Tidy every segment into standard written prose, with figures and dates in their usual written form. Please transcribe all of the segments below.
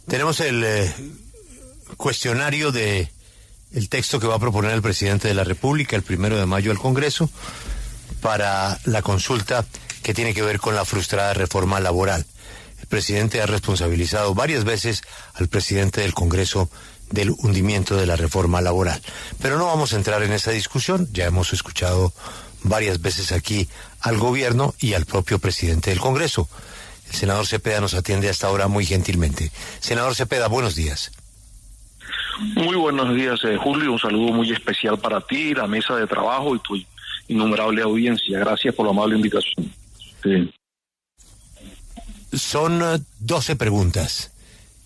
Tenemos el cuestionario de el texto que va a proponer el presidente de la República el 1 de mayo al Congreso para la consulta que tiene que ver con la frustrada reforma laboral. El presidente ha responsabilizado varias veces al presidente del Congreso del hundimiento de la reforma laboral. Pero no vamos a entrar en esa discusión, ya hemos escuchado varias veces aquí al gobierno y al propio presidente del Congreso. El senador Cepeda nos atiende hasta ahora muy gentilmente. Senador Cepeda, buenos días. Muy buenos días, Julio. Un saludo muy especial para ti, la mesa de trabajo y tu innumerable audiencia. Gracias por la amable invitación. Sí. Son 12 preguntas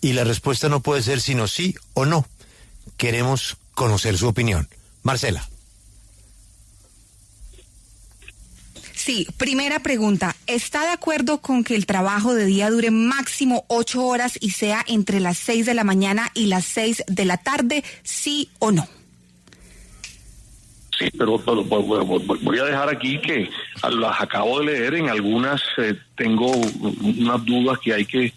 y la respuesta no puede ser sino sí o no. Queremos conocer su opinión. Marcela. Sí, primera pregunta. ¿Está de acuerdo con que el trabajo de día dure máximo 8 horas y sea entre las 6 de la mañana y las 6 de la tarde, sí o no? Sí, pero voy a dejar aquí que las acabo de leer. En algunas tengo unas dudas que hay que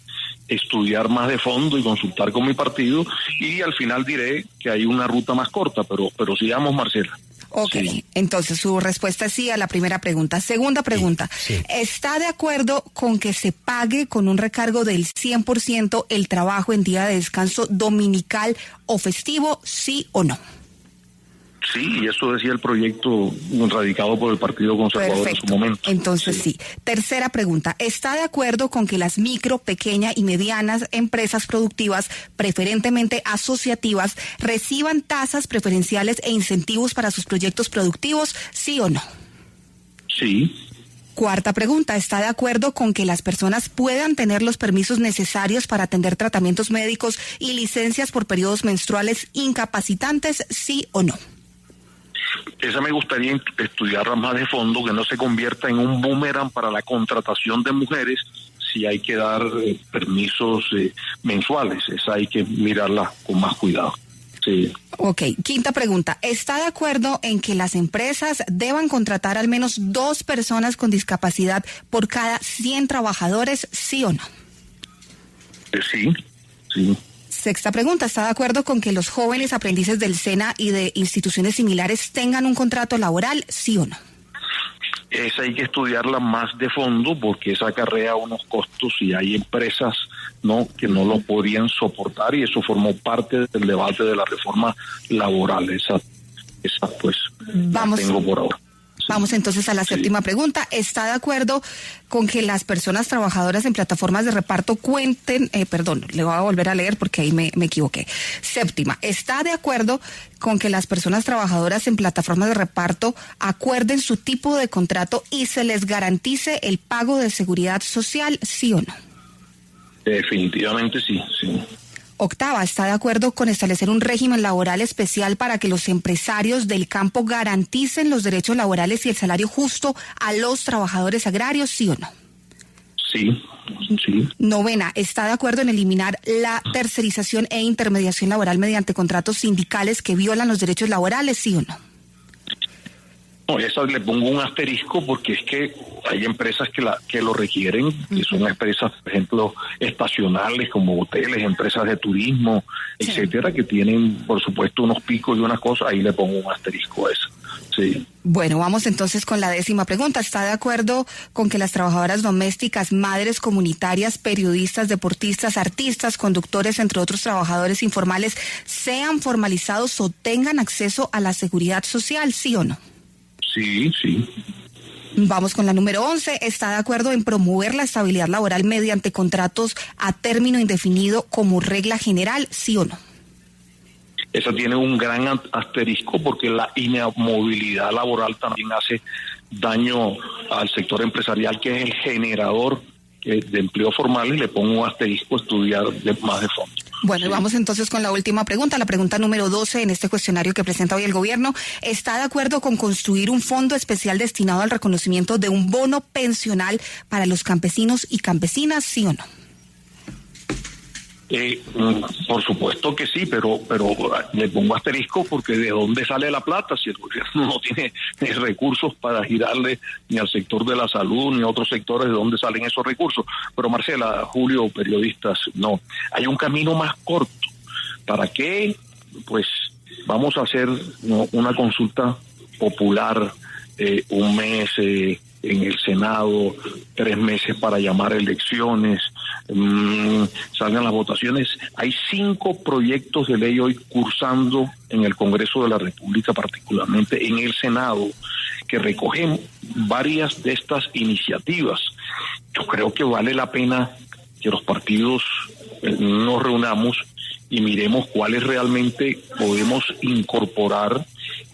estudiar más de fondo y consultar con mi partido, y al final diré que hay una ruta más corta, pero sigamos, Marcela. Ok, sí. Entonces su respuesta es sí a la primera pregunta. Segunda pregunta, sí. ¿Está de acuerdo con que se pague con un recargo del 100% el trabajo en día de descanso dominical o festivo, sí o no? Sí, y eso decía el proyecto radicado por el Partido Conservador. Perfecto. En su momento. Entonces sí. Tercera pregunta, ¿está de acuerdo con que las micro, pequeñas y medianas empresas productivas, preferentemente asociativas, reciban tasas preferenciales e incentivos para sus proyectos productivos, sí o no? Sí. Cuarta pregunta, ¿está de acuerdo con que las personas puedan tener los permisos necesarios para atender tratamientos médicos y licencias por periodos menstruales incapacitantes, sí o no? Esa me gustaría estudiarla más de fondo, que no se convierta en un boomerang para la contratación de mujeres si hay que dar permisos mensuales. Esa hay que mirarla con más cuidado. Sí. Ok, quinta pregunta. ¿Está de acuerdo en que las empresas deban contratar al menos 2 personas con discapacidad por cada 100 trabajadores, sí o no? Sí, sí. Sexta pregunta, ¿está de acuerdo con que los jóvenes aprendices del SENA y de instituciones similares tengan un contrato laboral, sí o no? Esa hay que estudiarla más de fondo porque esa acarrea unos costos y hay empresas que no lo podían soportar, y eso formó parte del debate de la reforma laboral. Esa pues la tengo por ahora. Vamos entonces a la séptima pregunta. ¿Está de acuerdo con que las personas trabajadoras en plataformas de reparto cuenten, le voy a volver a leer porque ahí me equivoqué. Séptima, ¿está de acuerdo con que las personas trabajadoras en plataformas de reparto acuerden su tipo de contrato y se les garantice el pago de seguridad social, sí o no? Definitivamente sí, sí. Octava, ¿está de acuerdo con establecer un régimen laboral especial para que los empresarios del campo garanticen los derechos laborales y el salario justo a los trabajadores agrarios, sí o no? Sí, sí. Novena, ¿está de acuerdo en eliminar la tercerización e intermediación laboral mediante contratos sindicales que violan los derechos laborales, sí o no? No, esa le pongo un asterisco porque es que hay empresas que lo requieren, que son empresas, por ejemplo, estacionales como hoteles, empresas de turismo, etcétera, que tienen, por supuesto, unos picos y unas cosas. Ahí le pongo un asterisco a eso. Sí. Bueno, vamos entonces con la 10ª pregunta. ¿Está de acuerdo con que las trabajadoras domésticas, madres comunitarias, periodistas, deportistas, artistas, conductores, entre otros trabajadores informales, sean formalizados o tengan acceso a la seguridad social, sí o no? Sí, sí. Vamos con la número 11. ¿Está de acuerdo en promover la estabilidad laboral mediante contratos a término indefinido como regla general, sí o no? Esa tiene un gran asterisco porque la inamovilidad laboral también hace daño al sector empresarial, que es el generador de empleo formal, y le pongo un asterisco a estudiar más de fondo. Bueno, y vamos entonces con la última pregunta, la pregunta número 12 en este cuestionario que presenta hoy el gobierno. ¿Está de acuerdo con construir un fondo especial destinado al reconocimiento de un bono pensional para los campesinos y campesinas, sí o no? Por supuesto que sí, pero le pongo asterisco porque ¿de dónde sale la plata? Si el gobierno no tiene recursos para girarle ni al sector de la salud ni a otros sectores, ¿de dónde salen esos recursos? Pero Marcela, Julio, periodistas, no. Hay un camino más corto. ¿Para qué? Pues vamos a hacer una consulta popular, un mes en el Senado, 3 meses para llamar elecciones, salgan las votaciones. Hay 5 proyectos de ley hoy cursando en el Congreso de la República, particularmente en el Senado, que recogen varias de estas iniciativas. Yo creo que vale la pena que los partidos nos reunamos y miremos cuáles realmente podemos incorporar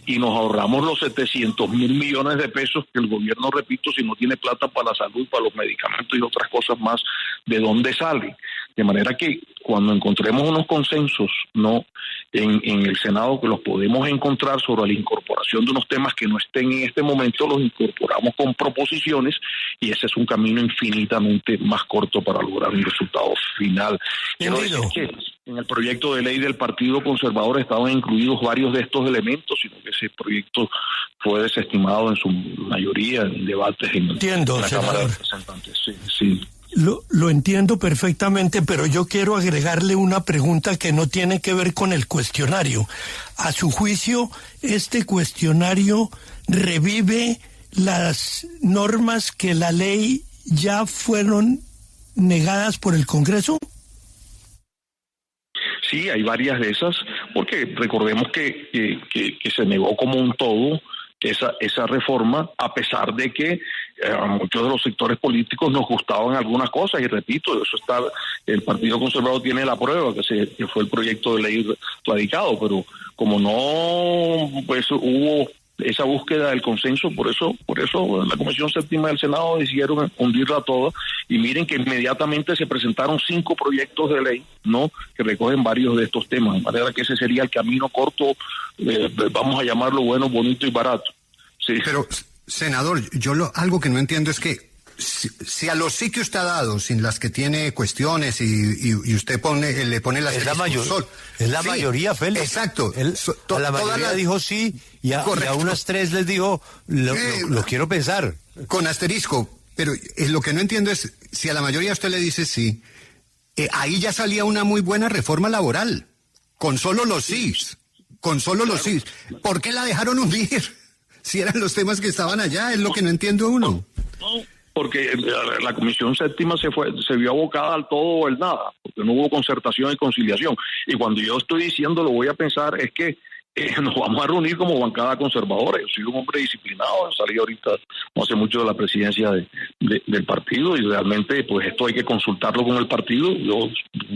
y nos ahorramos los 700 mil millones de pesos que el gobierno, repito, si no tiene plata para la salud, para los medicamentos y otras cosas más, ¿de dónde salen? De manera que cuando encontremos unos consensos en el Senado, que los podemos encontrar sobre la incorporación de unos temas que no estén en este momento, los incorporamos con proposiciones y ese es un camino infinitamente más corto para lograr un resultado final. Quiero decir que en el proyecto de ley del Partido Conservador estaban incluidos varios de estos elementos, sino que ese proyecto fue desestimado en su mayoría en debates en la Cámara de Representantes. Sí. Lo entiendo perfectamente, pero yo quiero agregarle una pregunta que no tiene que ver con el cuestionario. A su juicio, ¿este cuestionario revive las normas que la ley ya fueron negadas por el Congreso? Sí, hay varias de esas, porque recordemos que se negó como un todo esa reforma, a pesar de que a muchos de los sectores políticos nos gustaban algunas cosas, y repito, eso está, el Partido Conservador tiene la prueba, que fue el proyecto de ley radicado, pero como no, pues hubo esa búsqueda del consenso, por eso la Comisión Séptima del Senado decidieron hundirla toda, y miren que inmediatamente se presentaron 5 proyectos de ley, que recogen varios de estos temas, de manera que ese sería el camino corto, vamos a llamarlo bueno, bonito y barato. Sí. Pero, senador, algo que no entiendo es que si a los sí que usted ha dado, sin las que tiene cuestiones y usted le pone las... Es la mayoría, Félix. Exacto. A la mayoría dijo sí y a unas 3 les dijo lo quiero pensar. Con asterisco. Pero lo que no entiendo es, si a la mayoría usted le dice sí, ahí ya salía una muy buena reforma laboral. Con solo los sís. Los sís. ¿Por qué la dejaron hundir? Si eran los temas que estaban allá, es lo que no entiendo uno. No, porque la Comisión Séptima se vio abocada al todo o el nada, porque no hubo concertación y conciliación. Y cuando yo estoy diciendo, lo voy a pensar, es que nos vamos a reunir como bancada conservadora. Yo soy un hombre disciplinado, salí ahorita no hace mucho de la presidencia del partido, y realmente pues esto hay que consultarlo con el partido. Yo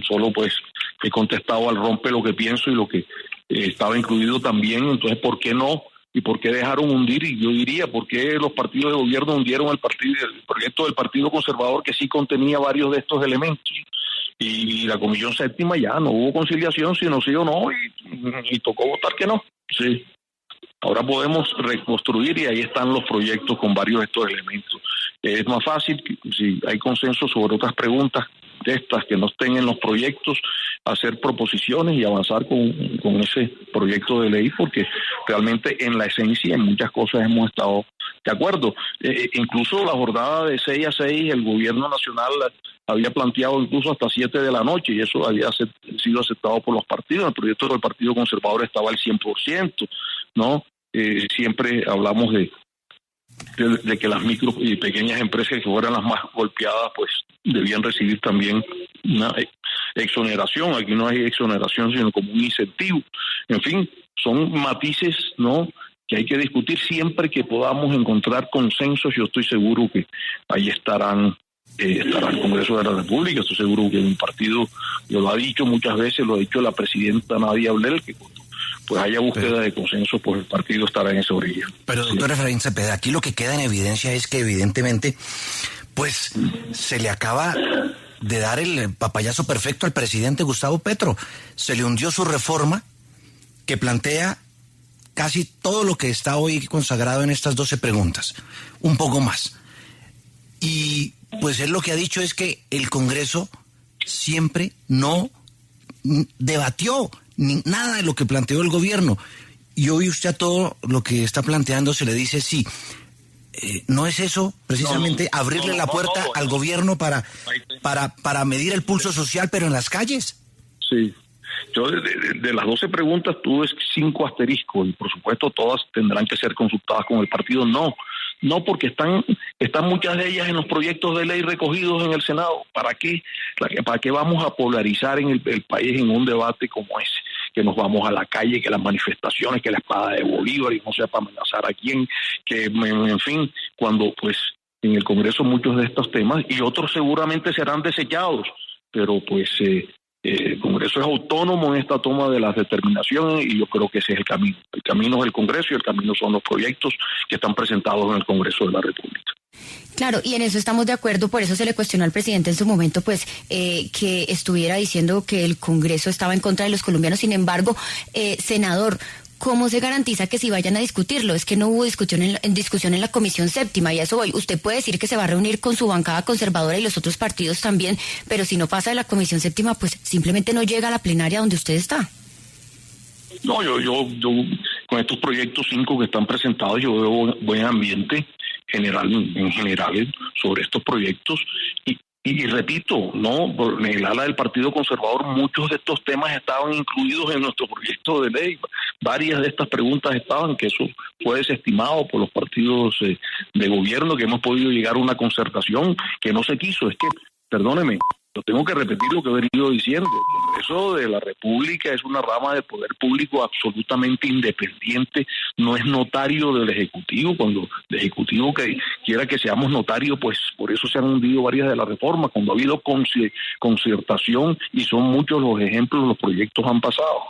solo pues he contestado al rompe lo que pienso y lo que estaba incluido también. Entonces, ¿por qué no? ¿Y por qué dejaron hundir? Y yo diría, ¿por qué los partidos de gobierno hundieron el proyecto del Partido Conservador, que sí contenía varios de estos elementos? Y la Comisión Séptima ya no hubo conciliación, sino sí o no, y tocó votar que no. Sí. Ahora podemos reconstruir y ahí están los proyectos con varios de estos elementos. Es más fácil, si hay consenso sobre otras preguntas de estas que no estén en los proyectos, hacer proposiciones y avanzar con ese proyecto de ley, porque realmente en la esencia en muchas cosas hemos estado de acuerdo. Incluso la jornada de 6 a 6, el gobierno nacional había planteado incluso hasta 7 de la noche, y eso había sido aceptado por los partidos. El proyecto del Partido Conservador estaba al 100%, siempre hablamos de que las micro y pequeñas empresas que fueran las más golpeadas, pues debían recibir también una exoneración. Aquí no hay exoneración, sino como un incentivo. En fin, son matices, que hay que discutir siempre que podamos encontrar consensos. Yo estoy seguro que ahí estará el Congreso de la República. Estoy seguro que un partido, yo lo ha dicho muchas veces, lo ha dicho la presidenta Nadia Ablel, que pues haya búsqueda de consenso, pues el partido estará en esa orilla. Pero, doctor Efraín Cepeda, aquí lo que queda en evidencia es que evidentemente pues se le acaba de dar el papayazo perfecto al presidente Gustavo Petro. Se le hundió su reforma que plantea casi todo lo que está hoy consagrado en estas 12 preguntas, un poco más. Y pues él lo que ha dicho es que el Congreso siempre no debatió nada de lo que planteó el gobierno. Y hoy usted a todo lo que está planteando se le dice sí. ¿No es eso precisamente abrirle la puerta al gobierno para medir el pulso social, pero en las calles? Sí. Yo de las 12 preguntas tuve 5 asteriscos y por supuesto todas tendrán que ser consultadas con el partido. No, porque están muchas de ellas en los proyectos de ley recogidos en el Senado. ¿Para qué? ¿Para qué vamos a polarizar en el país en un debate como ese? Que nos vamos a la calle, que las manifestaciones, que la espada de Bolívar y no sé para amenazar a quién, que en fin, cuando pues en el Congreso muchos de estos temas y otros seguramente serán desechados, pero pues el Congreso es autónomo en esta toma de las determinaciones y yo creo que ese es el camino. El camino es el Congreso y el camino son los proyectos que están presentados en el Congreso de la República. Claro, y en eso estamos de acuerdo, por eso se le cuestionó al presidente en su momento, pues, que estuviera diciendo que el Congreso estaba en contra de los colombianos. Sin embargo, senador, ¿cómo se garantiza que si vayan a discutirlo? Es que no hubo discusión en la Comisión Séptima, y a eso voy. Usted puede decir que se va a reunir con su bancada conservadora y los otros partidos también, pero si no pasa de la Comisión Séptima, pues simplemente no llega a la plenaria donde usted está. No, yo con estos proyectos 5 que están presentados, yo veo buen ambiente en general sobre estos proyectos y repito, no, por el ala del Partido Conservador muchos de estos temas estaban incluidos en nuestro proyecto de ley, varias de estas preguntas estaban, que eso fue desestimado por los partidos de gobierno, que hemos podido llegar a una concertación que no se quiso. Es que, perdóneme, yo tengo que repetir lo que he venido diciendo. El Congreso de la República es una rama de poder público absolutamente independiente, no es notario del Ejecutivo. Cuando el Ejecutivo que quiera que seamos notarios, pues por eso se han hundido varias de las reformas, cuando ha habido concertación, y son muchos los ejemplos, los proyectos han pasado.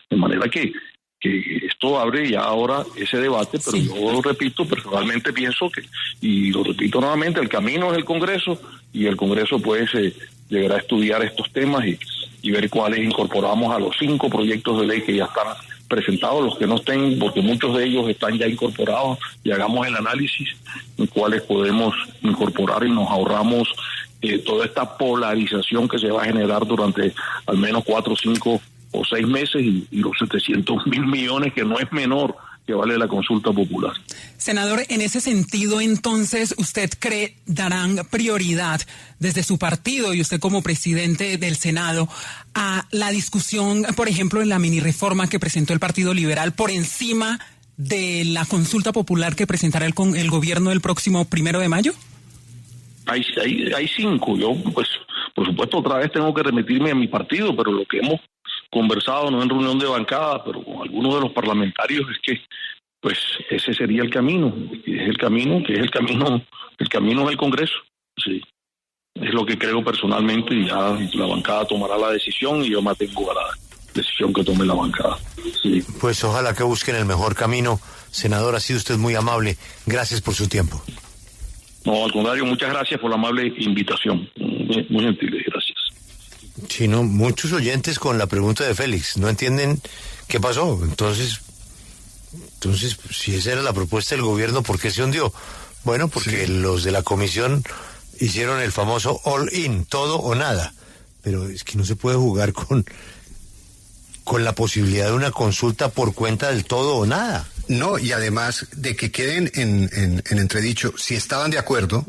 De manera que esto abre ya ahora ese debate, pero sí. Yo repito, personalmente pienso que, y lo repito nuevamente, el camino es el Congreso, y el Congreso pues llegará a estudiar estos temas y ver cuáles incorporamos a los 5 proyectos de ley que ya están presentados, los que no estén, porque muchos de ellos están ya incorporados, y hagamos el análisis en cuáles podemos incorporar y nos ahorramos toda esta polarización que se va a generar durante al menos 4, 5 o 6 meses y los 700.000 millones, que no es menor, que vale la consulta popular. Senador, en ese sentido, entonces, ¿usted cree darán prioridad desde su partido y usted como presidente del Senado a la discusión, por ejemplo, en la mini reforma que presentó el Partido Liberal por encima de la consulta popular que presentará el gobierno el próximo 1 de mayo? Hay 5. Yo, pues, por supuesto, otra vez tengo que remitirme a mi partido, pero lo que hemos conversado, no en reunión de bancada, pero con algunos de los parlamentarios, es que pues ese sería el camino, el camino es el Congreso, sí, es lo que creo personalmente, y ya la bancada tomará la decisión y yo me atengo a la decisión que tome la bancada. Sí. Pues ojalá que busquen el mejor camino. Senador, ha sido usted muy amable, gracias por su tiempo. No, al contrario, muchas gracias por la amable invitación, muy gentil, gracias. Sí, no, muchos oyentes con la pregunta de Félix no entienden qué pasó. Entonces, si esa era la propuesta del gobierno, ¿por qué se hundió? Bueno, porque los de la comisión hicieron el famoso all-in, todo o nada. Pero es que no se puede jugar con la posibilidad de una consulta por cuenta del todo o nada. No, y además de que queden en entredicho, si estaban de acuerdo,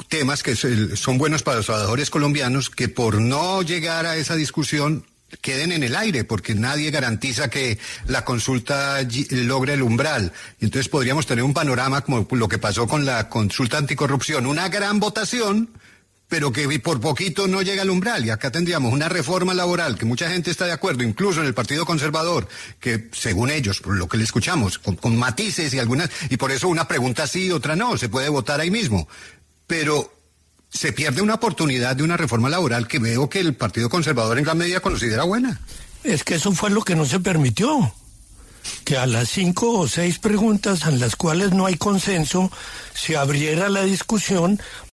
temas que son buenos para los trabajadores colombianos, que por no llegar a esa discusión queden en el aire, porque nadie garantiza que la consulta logre el umbral. Y entonces podríamos tener un panorama como lo que pasó con la consulta anticorrupción, una gran votación, pero que por poquito no llega al umbral. Y acá tendríamos una reforma laboral que mucha gente está de acuerdo, incluso en el Partido Conservador, que según ellos, por lo que le escuchamos, con matices y algunas, y por eso una pregunta sí, otra no, se puede votar ahí mismo. Pero se pierde una oportunidad de una reforma laboral que veo que el Partido Conservador en gran medida considera buena. Es que eso fue lo que no se permitió, que a las 5 o 6 preguntas en las cuales no hay consenso se abriera la discusión